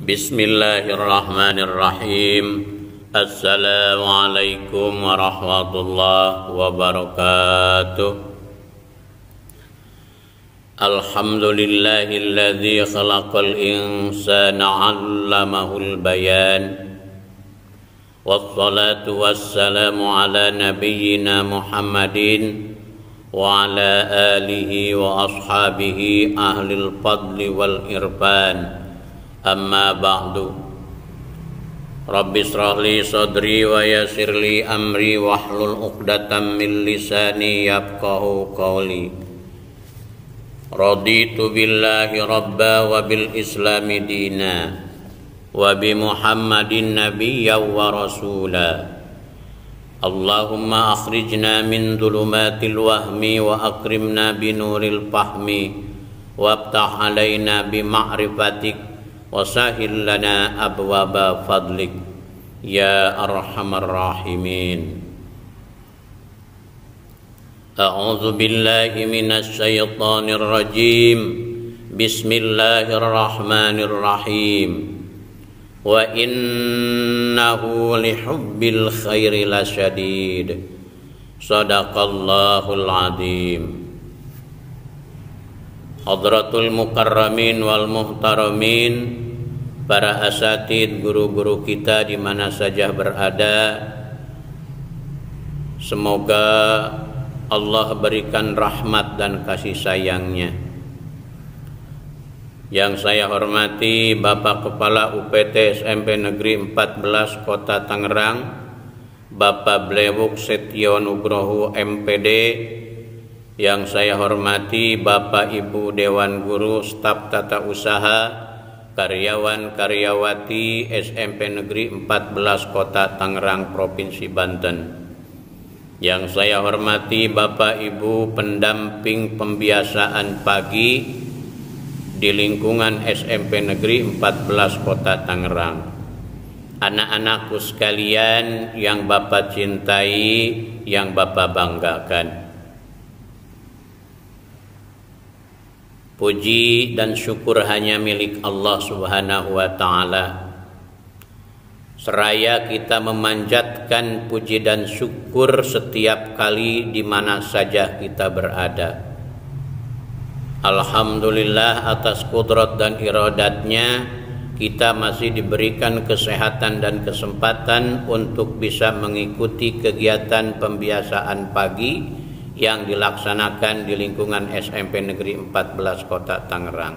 Bismillahirrahmanirrahim. Assalamualaikum warahmatullahi wabarakatuh. Alhamdulillahilladzi khalaqal insana 'allamahul bayan. Wassalatu wassalamu ala nabiyyina Muhammadin wa ala alihi wa ashabihi ahlil fadli wal irfan. Amma ba'du. Rabbi shrah li sadri wa yassir li amri wahlul 'uqdatam min lisani yafqahu qawli. Raditu billahi rabba wa bil islami dina wa bi Muhammadin nabiyya wa rasula. Allahumma akhrijna min dhulumatil wahmi wa akrimna bi nuril fahmi waftah alaina bi ma'rifatik wasahil lana abwaba fadlik ya arhamar rahimin. A'udzu billahi minasy syaithanir rajim. Bismillahirrahmanirrahim. Wa innahu lihubbil khairi lasyadid. Shadaqallahul azim. Hadratul mukarramin wal muhtaramin, para asatid, guru-guru kita di mana saja berada, semoga Allah berikan rahmat dan kasih sayangnya. Yang saya hormati Bapak Kepala UPT SMP Negeri 14 Kota Tangerang, Bapak Blewuk Setio Nugroho MPD. Yang saya hormati Bapak Ibu Dewan Guru, staf tata usaha, karyawan-karyawati SMP Negeri 14 Kota Tangerang Provinsi Banten. Yang saya hormati Bapak Ibu pendamping pembiasaan pagi di lingkungan SMP Negeri 14 Kota Tangerang. Anak-anakku sekalian yang Bapak cintai, yang Bapak banggakan. Puji dan syukur hanya milik Allah Subhanahu wa ta'ala. Seraya kita memanjatkan puji dan syukur setiap kali di mana saja kita berada. Alhamdulillah atas kudrat dan iradatnya kita masih diberikan kesehatan dan kesempatan untuk bisa mengikuti kegiatan pembiasaan pagi yang dilaksanakan di lingkungan SMP Negeri 14 Kota Tangerang.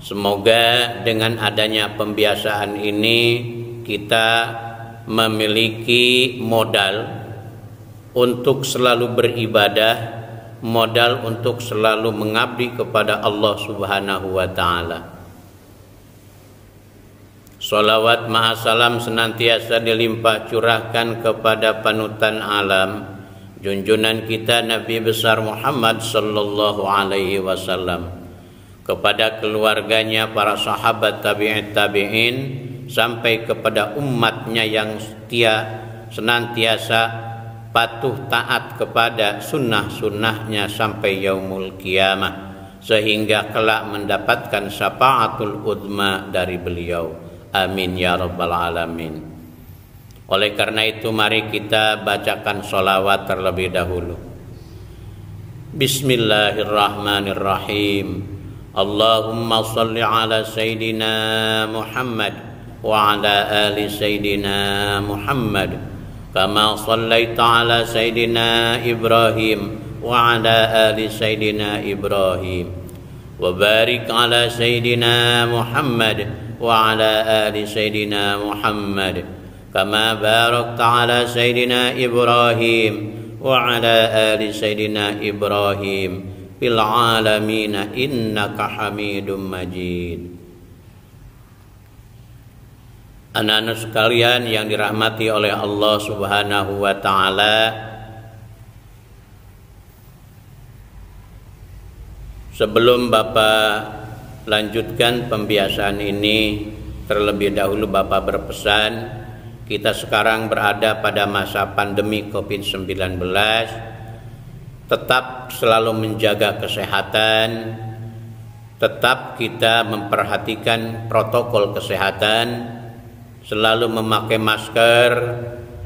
Semoga dengan adanya pembiasaan ini kita memiliki modal untuk selalu beribadah, modal untuk selalu mengabdi kepada Allah Subhanahu wa ta'ala. Sholawat ma'asalam senantiasa dilimpah curahkan kepada panutan alam, junjungan kita Nabi besar Muhammad sallallahu alaihi wasallam, kepada keluarganya, para sahabat, tabi'in, sampai kepada umatnya yang setia senantiasa patuh taat kepada sunnah-sunnahnya sampai yaumul qiyamah, sehingga kelak mendapatkan syafaatul uzma dari beliau. Amin ya rabbal alamin. Oleh karena itu mari kita bacakan sholawat terlebih dahulu. Bismillahirrahmanirrahim. Allahumma salli ala Sayyidina Muhammad wa ala ali Sayyidina Muhammad kama sallaita ala Sayyidina Ibrahim wa ala ali Sayyidina Ibrahim wa barik ala Sayyidina Muhammad wa ala ali Sayyidina Muhammad kama barakta ala Sayyidina Ibrahim wa ala ali Sayyidina Ibrahim fil alamin innaka Hamidum Majid. Anak-anak sekalian yang dirahmati oleh Allah Subhanahu wa ta'ala, sebelum Bapak lanjutkan pembiasaan ini, terlebih dahulu Bapak berpesan, kita sekarang berada pada masa pandemi COVID-19, tetap selalu menjaga kesehatan, tetap kita memperhatikan protokol kesehatan, selalu memakai masker,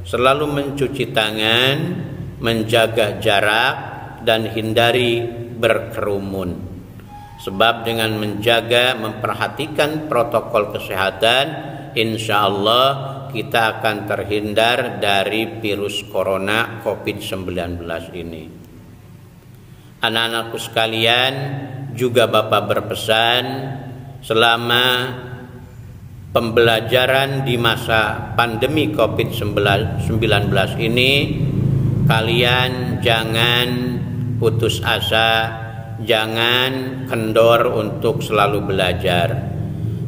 selalu mencuci tangan, menjaga jarak, dan hindari berkerumun. Sebab dengan menjaga, memperhatikan protokol kesehatan, insya Allah kita akan terhindar dari virus corona COVID-19 ini. Anak-anakku sekalian, juga Bapak berpesan, selama pembelajaran di masa pandemi COVID-19 ini, kalian jangan putus asa, jangan kendor untuk selalu belajar.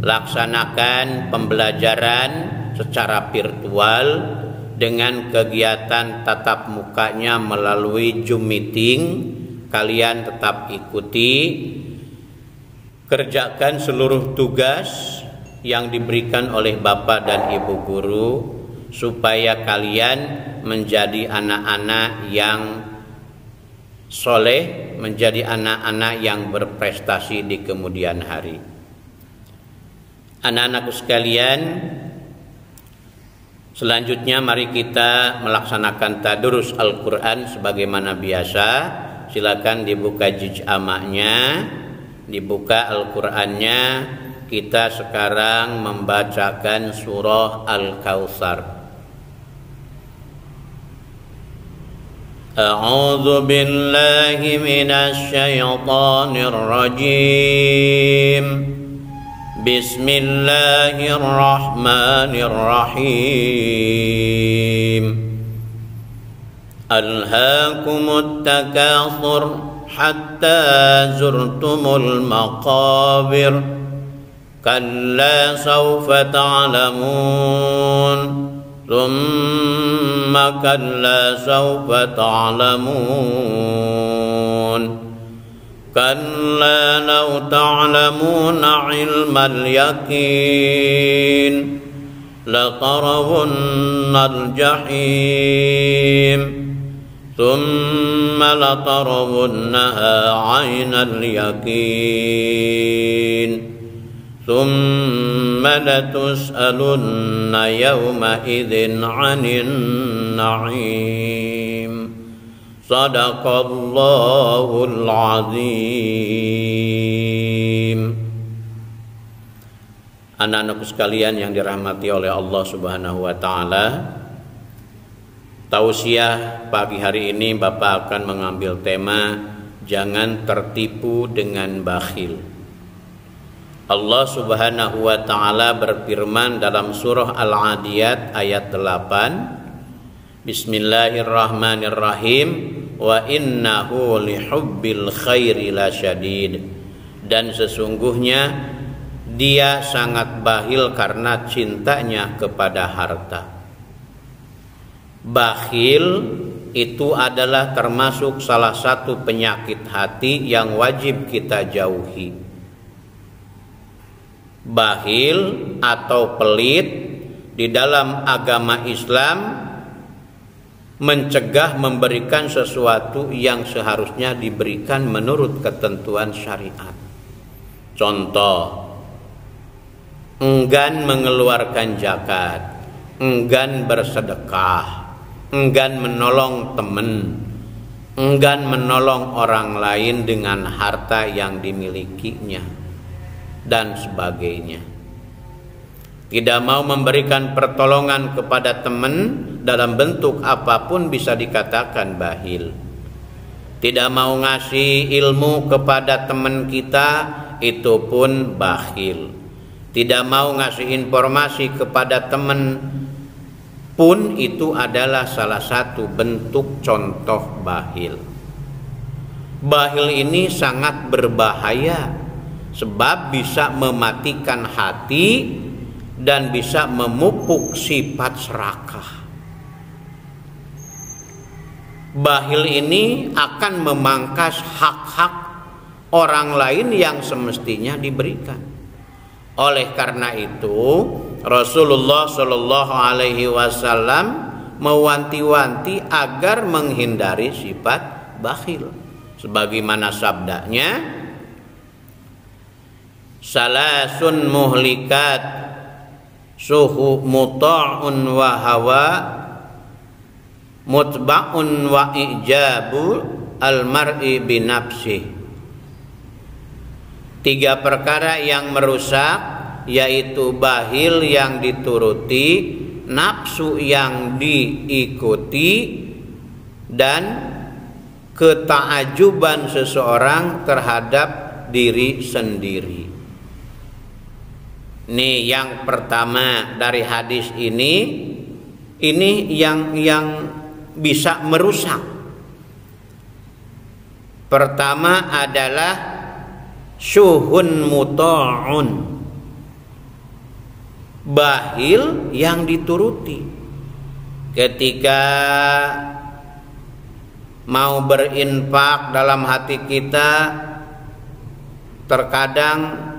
Laksanakan pembelajaran secara virtual dengan kegiatan tatap mukanya melalui Zoom meeting. Kalian tetap ikuti, kerjakan seluruh tugas yang diberikan oleh Bapak dan Ibu guru, supaya kalian menjadi anak-anak yang soleh, menjadi anak-anak yang berprestasi di kemudian hari. Anak-anakku sekalian, selanjutnya mari kita melaksanakan tadarus Al-Quran sebagaimana biasa. Silakan dibuka juz amaknya, dibuka Al-Qurannya. Kita sekarang membacakan surah Al-Kautsar. A'udzu billahi minasy syaithanir rajim. Bismillahirrahmanirrahim. Alhaakumut takatsur hatta zurtumul maqabir. Kalla sawfa ta'lamun. Thumma kalla sawfa ta'lamun. Kalla law ta'lamuna 'ilmal yaqin latarawunnal jahim. Thumma latarawunnaha 'ainal yaqin. Thumma latus'alunna yawma idzin 'anil na'im. Sadaqallahul azim. Anak-anakku sekalian yang dirahmati oleh Allah Subhanahu wa taala, tausiah pagi hari ini Bapak akan mengambil tema jangan tertipu dengan bakhil. Allah Subhanahu wa taala berfirman dalam surah Al-Adiyat ayat 8, Bismillahirrahmanirrahim, wa innahu lihubbil khairi lasyadid. Dan sesungguhnya dia sangat bakhil karena cintanya kepada harta. Bakhil itu adalah termasuk salah satu penyakit hati yang wajib kita jauhi. Bakhil atau pelit di dalam agama Islam mencegah memberikan sesuatu yang seharusnya diberikan menurut ketentuan syariat. Contoh, enggan mengeluarkan zakat, enggan bersedekah, enggan menolong teman, enggan menolong orang lain dengan harta yang dimilikinya, dan sebagainya. Tidak mau memberikan pertolongan kepada teman dalam bentuk apapun bisa dikatakan bakhil. Tidak mau ngasih ilmu kepada teman kita, itu pun bakhil. Tidak mau ngasih informasi kepada teman pun itu adalah salah satu bentuk contoh bakhil. Bakhil ini sangat berbahaya sebab bisa mematikan hati dan bisa memupuk sifat serakah. Bakhil ini akan memangkas hak-hak orang lain yang semestinya diberikan. Oleh karena itu, Rasulullah Shallallahu Alaihi Wasallam mewanti-wanti agar menghindari sifat bakhil. Sebagaimana sabdanya, salasun muhlikat suhu muta'un wa hawa mutba'un wa ijabu al-mar'i binafsih. 3 perkara yang merusak, yaitu bahil yang dituruti, nafsu yang diikuti, dan ketaajuban seseorang terhadap diri sendiri. Nih yang pertama dari hadis ini yang bisa merusak. Pertama adalah syuhun muta'un, bahil yang dituruti. Ketika mau berinfak dalam hati kita terkadang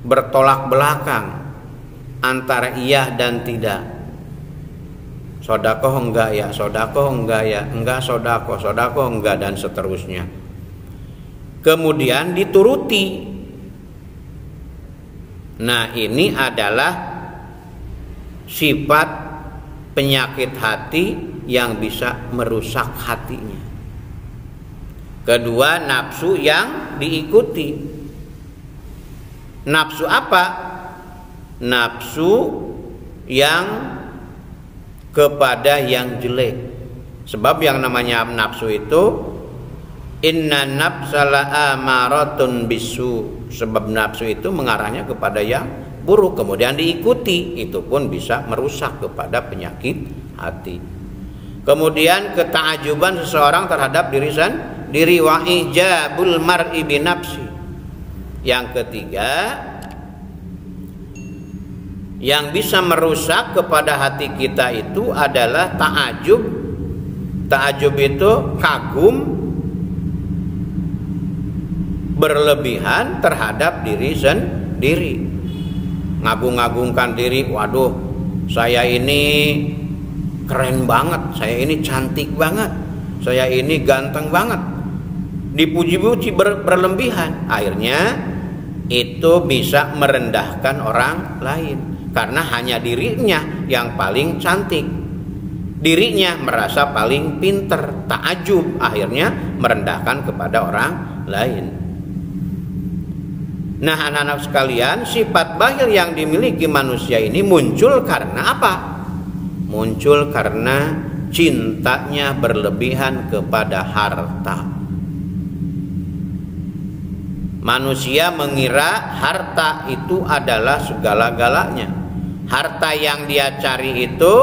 bertolak belakang antara iya dan tidak. Sodakoh enggak ya, sodakoh enggak ya, enggak sodakoh, sodakoh enggak, dan seterusnya. Kemudian dituruti. Nah, ini adalah sifat penyakit hati yang bisa merusak hatinya. Kedua, nafsu yang diikuti. Nafsu apa? Nafsu yang kepada yang jelek. Sebab yang namanya nafsu itu inna nafsala amaratun bisu. Sebab nafsu itu mengarahnya kepada yang buruk, kemudian diikuti, itu pun bisa merusak kepada penyakit hati. Kemudian ketaajuban seseorang terhadap diri sendiri, wa ijabul mar'i binafsi. Yang ketiga, yang bisa merusak kepada hati kita itu adalah ta'ajub. Ta'ajub itu kagum berlebihan terhadap diri sendiri. Ngagung-ngagungkan diri, waduh, saya ini keren banget, saya ini cantik banget, saya ini ganteng banget. Dipuji-puji berlebihan, akhirnya itu bisa merendahkan orang lain. Karena hanya dirinya yang paling cantik, dirinya merasa paling pinter, ta'ajub, akhirnya merendahkan kepada orang lain. Nah, anak-anak sekalian, sifat bahil yang dimiliki manusia ini muncul karena apa? Muncul karena cintanya berlebihan kepada harta. Manusia mengira harta itu adalah segala-galanya. Harta yang dia cari itu,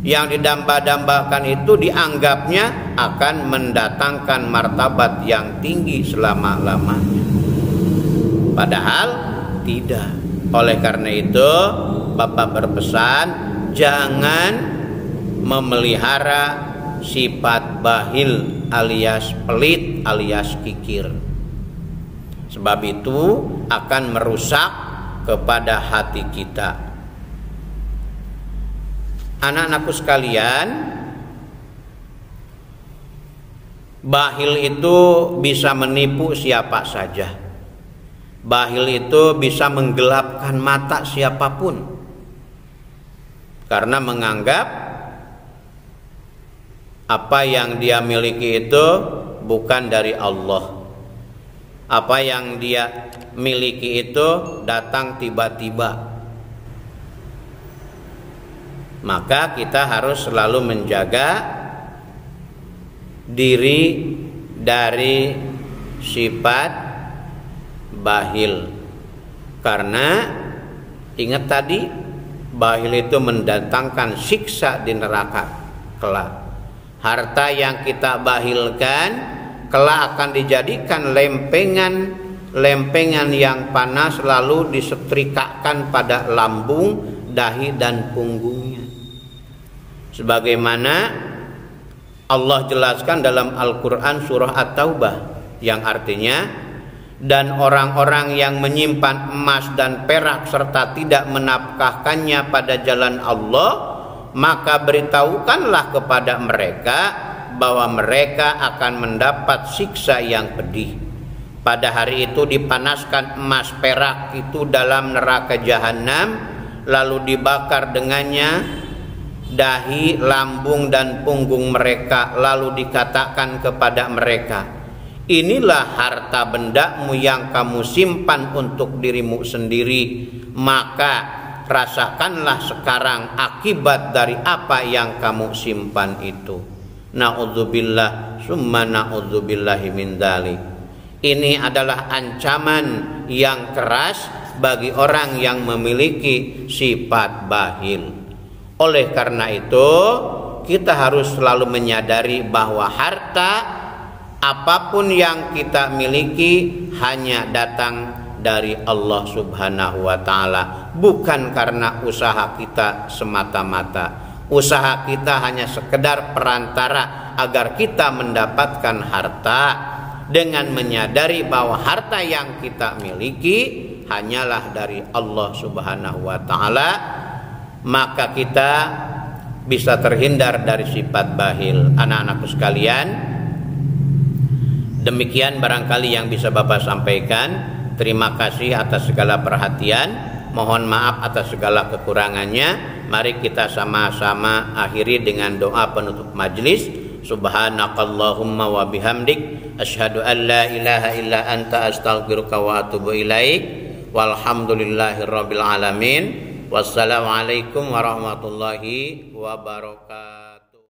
yang didamba-dambakan itu, dianggapnya akan mendatangkan martabat yang tinggi selama-lamanya. Padahal tidak. Oleh karena itu, Bapak berpesan, jangan memelihara sifat bahil alias pelit alias kikir. Sebab itu akan merusak kepada hati kita. Anak-anakku sekalian, bahil itu bisa menipu siapa saja. Bahil itu bisa menggelapkan mata siapapun, karena menganggap apa yang dia miliki itu bukan dari Allah. Apa yang dia miliki itu datang tiba-tiba. Maka kita harus selalu menjaga diri dari sifat bahil. Karena ingat tadi, bahil itu mendatangkan siksa di neraka kelak. Harta yang kita bahilkan kelak akan dijadikan lempengan yang panas, lalu disetrikakan pada lambung, dahi dan punggungnya. Sebagaimana Allah jelaskan dalam Al-Quran surah At-Taubah, yang artinya, dan orang-orang yang menyimpan emas dan perak serta tidak menafkahkannya pada jalan Allah, maka beritahukanlah kepada mereka bahwa mereka akan mendapat siksa yang pedih. Pada hari itu dipanaskan emas perak itu dalam neraka jahanam, lalu dibakar dengannya dahi, lambung dan punggung mereka, lalu dikatakan kepada mereka, inilah harta bendamu yang kamu simpan untuk dirimu sendiri, maka rasakanlah sekarang akibat dari apa yang kamu simpan itu. Na'udzubillah summa na'udzubillahi min dzalik. Ini adalah ancaman yang keras bagi orang yang memiliki sifat bakhil. Oleh karena itu, kita harus selalu menyadari bahwa harta apapun yang kita miliki hanya datang dari Allah Subhanahu wa Ta'ala, bukan karena usaha kita semata-mata. Usaha kita hanya sekedar perantara agar kita mendapatkan harta, dengan menyadari bahwa harta yang kita miliki hanyalah dari Allah Subhanahu wa Ta'ala, maka kita bisa terhindar dari sifat bakhil. Anak-anakku sekalian, demikian barangkali yang bisa Bapak sampaikan. Terima kasih atas segala perhatian, mohon maaf atas segala kekurangannya. Mari kita sama-sama akhiri dengan doa penutup majelis. Subhanakallahumma wa bihamdik, asyhadu an la ilaha illa anta, astaghfiruka wa atubu ilaik. Walhamdulillahirabbil alamin. Wassalamualaikum warahmatullahi wabarakatuh.